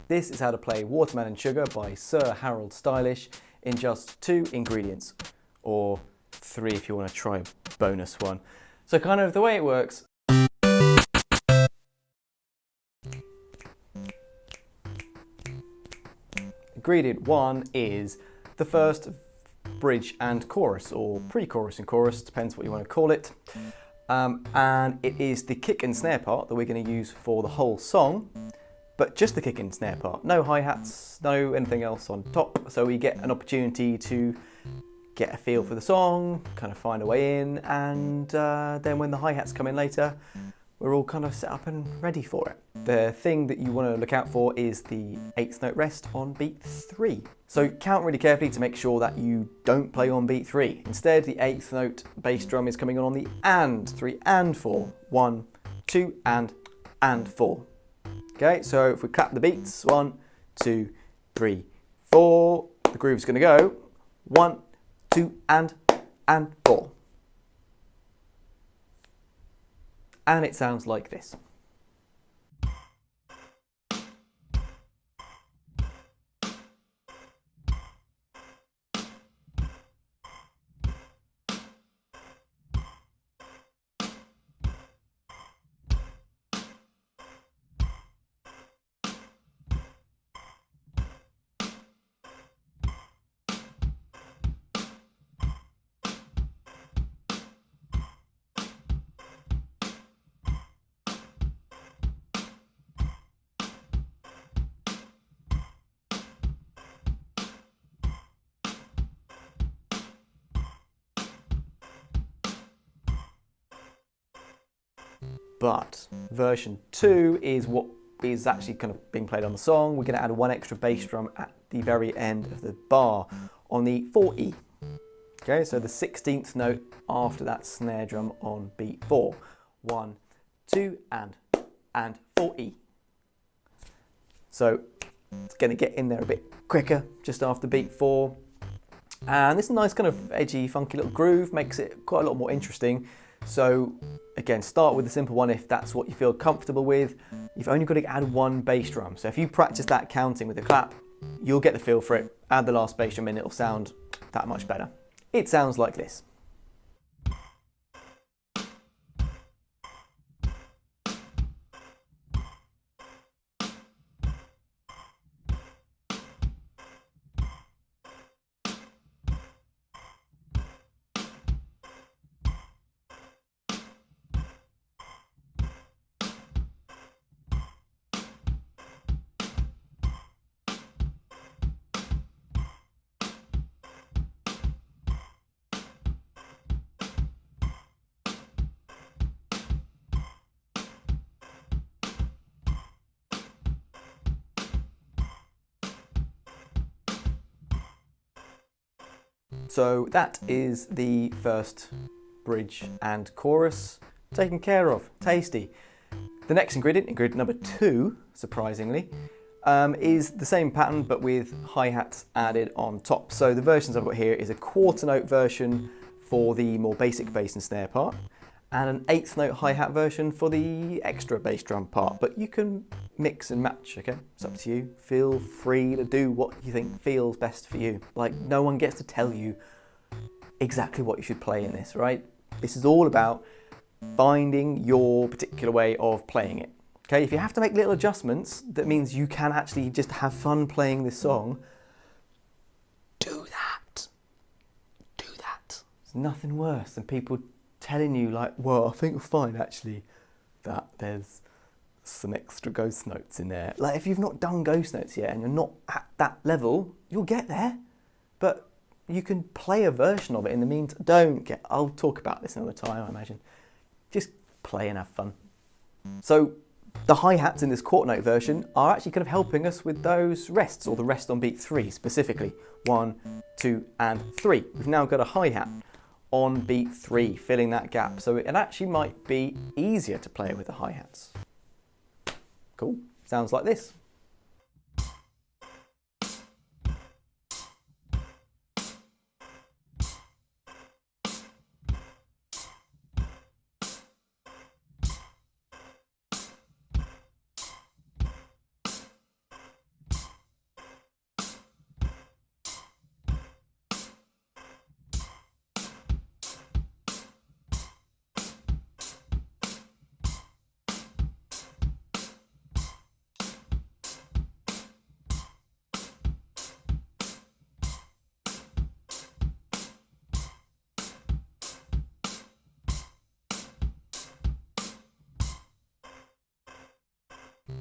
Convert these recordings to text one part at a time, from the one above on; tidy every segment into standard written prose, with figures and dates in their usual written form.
This is how to play Watermelon Sugar by Sir Harold Stylish in just 2 ingredients, or 3 if you want to try a bonus one. So kind of the way it works. Ingredient 1 is the first bridge and chorus, or pre-chorus and chorus, depends what you want to call it. And it is the kick and snare part that we're going to use for the whole song, but just the kick and snare part. No hi-hats, no anything else on top, so we get an opportunity to get a feel for the song, kind of find a way in, and then when the hi-hats come in later, we're all kind of set up and ready for it. The thing that you want to look out for is the 8th note rest on beat 3. So count really carefully to make sure that you don't play on beat 3. Instead, the 8th note bass drum is coming on the and, 3 and 4. 1, 2 and 4. Okay, so if we clap the beats, 1, 2, 3, 4, the groove's going to go 1, 2 and 4. And it sounds like this. But version 2 is what is actually kind of being played on the song. We're going to add 1 extra bass drum at the very end of the bar on the 4E. Okay, so the 16th note after that snare drum on beat 4. 1, 2 and 4E. So it's going to get in there a bit quicker just after beat 4. And this is a nice kind of edgy, funky little groove, makes it quite a lot more interesting. So again, start with the simple one if that's what you feel comfortable with. You've only got to add 1 bass drum. So if you practice that counting with the clap, you'll get the feel for it. Add the last bass drum in, it'll sound that much better. It sounds like this. So that is the first bridge and chorus taken care of. Tasty. The next ingredient, ingredient number 2, surprisingly, is the same pattern but with hi-hats added on top. So the versions I've got here is a quarter note version for the more basic bass and snare part, and an 8th note hi-hat version for the extra bass drum part. But you can mix and match, okay? It's up to you. Feel free to do what you think feels best for you. Like, no one gets to tell you exactly what you should play in this, right? This is all about finding your particular way of playing it. Okay, if you have to make little adjustments, that means you can actually just have fun playing this song. Do that. Do that. There's nothing worse than people telling you like, well, I think you'll find actually that there's some extra ghost notes in there. Like, if you've not done ghost notes yet and you're not at that level, you'll get there. But you can play a version of it in the meantime. I'll talk about this another time, I imagine. Just play and have fun. So the hi-hats in this quarter note version are actually kind of helping us with those rests, or the rest on beat 3 specifically. 1, 2 and 3. We've now got a hi-hat on beat 3, filling that gap. So it actually might be easier to play with the hi-hats. Cool, sounds like this.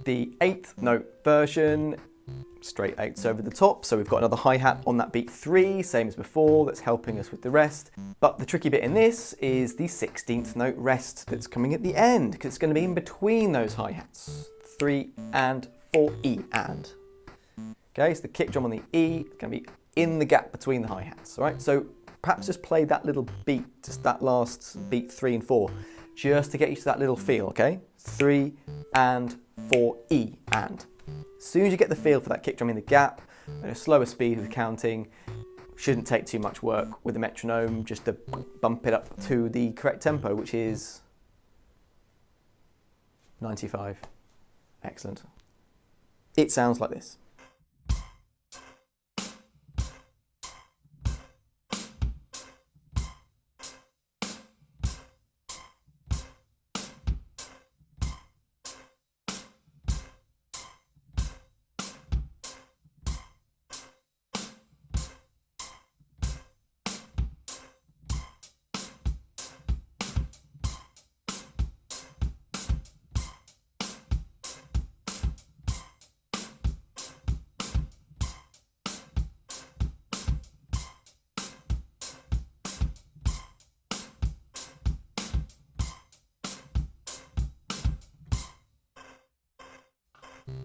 The eighth note version, straight eighths over the top, so we've got another hi-hat on that beat 3, same as before, that's helping us with the rest. But the tricky bit in this is the 16th note rest that's coming at the end, because it's going to be in between those hi-hats. 3 and 4 E and. Okay, so the kick drum on the E is going to be in the gap between the hi-hats, all right? So perhaps just play that little beat, just that last beat 3 and 4, just to get you to that little feel, okay? 3 and 4 E and. As soon as you get the feel for that kick drum in the gap, at a slower speed of counting, shouldn't take too much work with the metronome just to bump it up to the correct tempo, which is 95. Excellent. It sounds like this.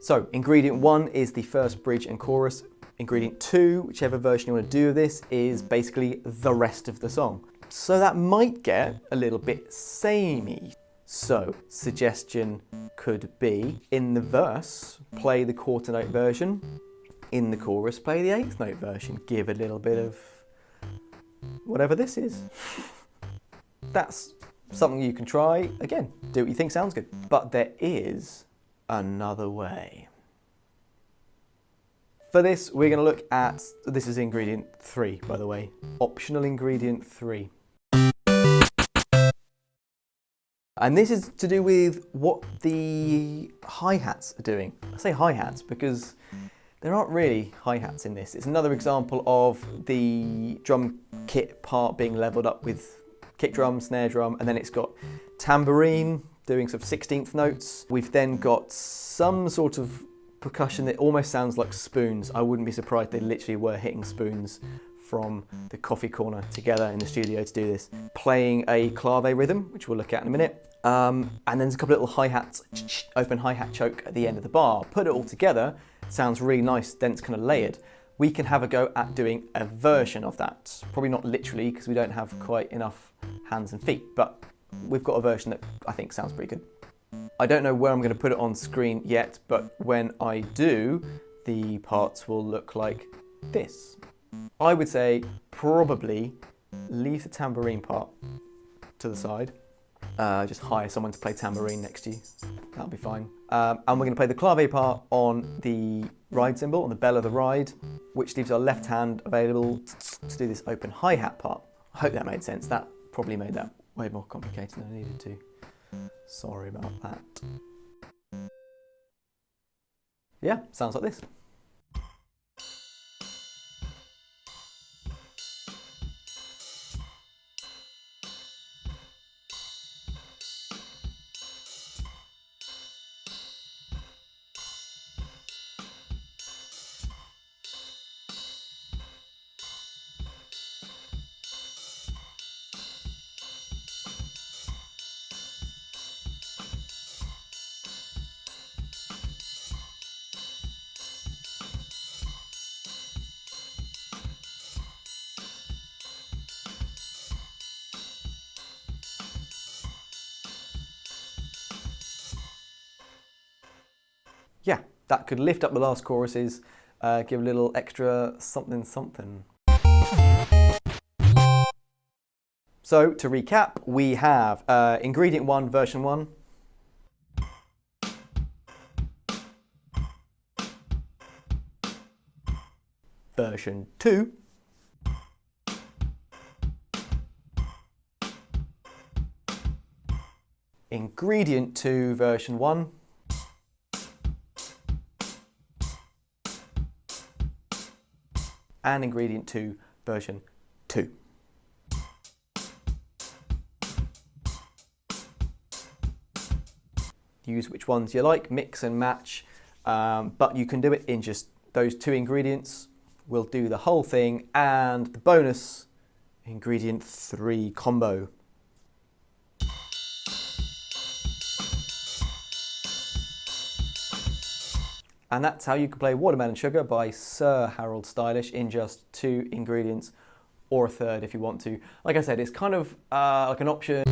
So, ingredient 1 is the first bridge and chorus. Ingredient 2, whichever version you want to do of this, is basically the rest of the song. So that might get a little bit samey. So, suggestion could be, in the verse, play the quarter note version. In the chorus, play the eighth note version. Give a little bit of whatever this is. That's something you can try. Again, do what you think sounds good. But there is another way. For this, we're going to look at, this is ingredient 3, by the way, optional ingredient 3. And this is to do with what the hi-hats are doing. I say hi-hats because there aren't really hi-hats in this. It's another example of the drum kit part being leveled up with kick drum, snare drum, and then it's got tambourine doing sort of 16th notes. We've then got some sort of percussion that almost sounds like spoons. I wouldn't be surprised they literally were hitting spoons from the coffee corner together in the studio to do this. Playing a clave rhythm, which we'll look at in a minute. And then there's a couple of little hi-hats, open hi-hat choke at the end of the bar. Put it all together, sounds really nice, dense, kind of layered. We can have a go at doing a version of that. Probably not literally, because we don't have quite enough hands and feet, but we've got a version that I think sounds pretty good. I don't know where I'm going to put it on screen yet, but when I do, the parts will look like this. I would say probably leave the tambourine part to the side. Just hire someone to play tambourine next to you. That'll be fine. And we're going to play the clave part on the ride cymbal, on the bell of the ride, which leaves our left hand available to do this open hi-hat part. I hope that made sense. That probably made that way more complicated than I needed to. Sorry about that. Yeah, sounds like this. Yeah, that could lift up the last choruses, give a little extra something something. So to recap, we have ingredient 1, version 1. Version 2. Ingredient 2, version 1. And ingredient 2, version 2. use which ones you like, mix and match, but you can do it in just those 2 ingredients. We'll do the whole thing and the bonus ingredient 3 combo. And that's how you can play Watermelon Sugar by Sir Harold Stylish in just 2 ingredients, or a third if you want to. Like I said, it's kind of like an option.